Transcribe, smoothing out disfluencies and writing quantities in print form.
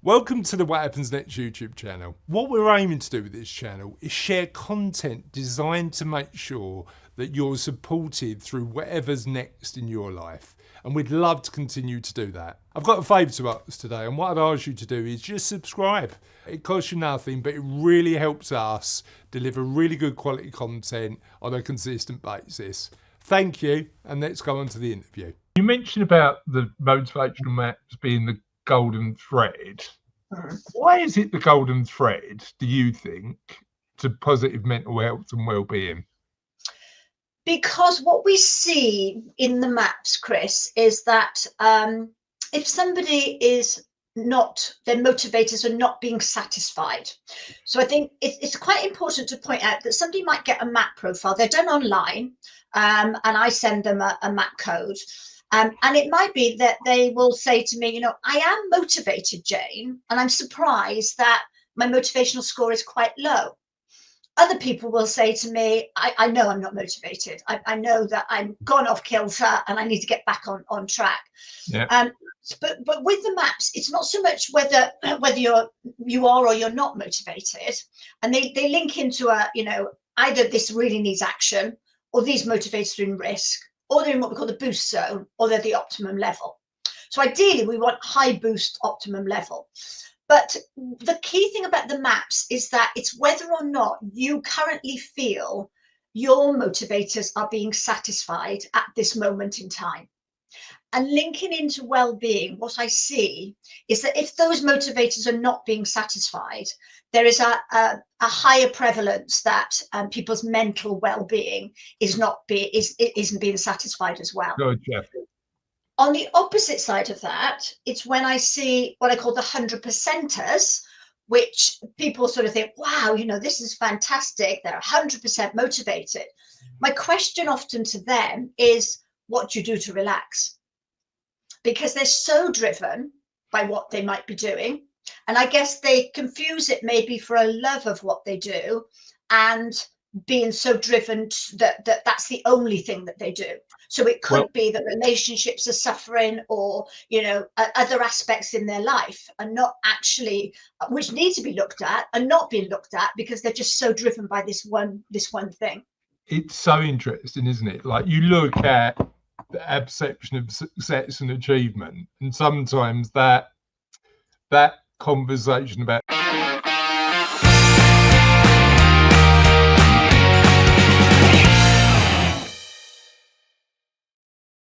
Welcome to the What Happens Next YouTube channel. What we're aiming to do with this channel is share content designed to make sure that you're supported through whatever's next in your life. And we'd love to continue to do that. I've got a favour to ask today, and what I'd ask you to do is just subscribe. It costs you nothing, but it really helps us deliver really good quality content on a consistent basis. Thank you, and let's go on to the interview. You mentioned about the motivational maps being the golden thread. Why is it the golden thread, do you think, to positive mental health and well-being? Because what we see in the maps, Chris, is that if somebody is not, their motivators are not being satisfied. So I think it's quite important to point out that somebody might get a map profile. They're done online, and I send them a map code. And it might be that they will say to me, I am motivated, Jane, and I'm surprised that my motivational score is quite low. Other people will say to me, I know I'm not motivated. I know that I'm gone off kilter and I need to get back on track. Yeah. But with the maps, it's not so much whether you are or you're not motivated. And they link into either this really needs action, or these motivators are in risk, or they're in what we call the boost zone, or they're the optimum level. So ideally, we want high boost optimum level. But the key thing about the maps is that it's whether or not you currently feel your motivators are being satisfied at this moment in time. And linking into well-being, what I see is that if those motivators are not being satisfied, there is a higher prevalence that people's mental well-being isn't being satisfied as well. Gotcha. On the opposite side of that, it's when I see what I call the 100%ers, which people sort of think, wow, this is fantastic. They're 100% motivated. My question often to them is, what do you do to relax? Because they're so driven by what they might be doing. And I guess they confuse it maybe for a love of what they do and being so driven that that's the only thing that they do. So it could be that relationships are suffering, or other aspects in their life are not actually, which need to be looked at, and not being looked at because they're just so driven by this one thing. It's so interesting, isn't it? Like, you look at the perception of success and achievement, and sometimes that conversation about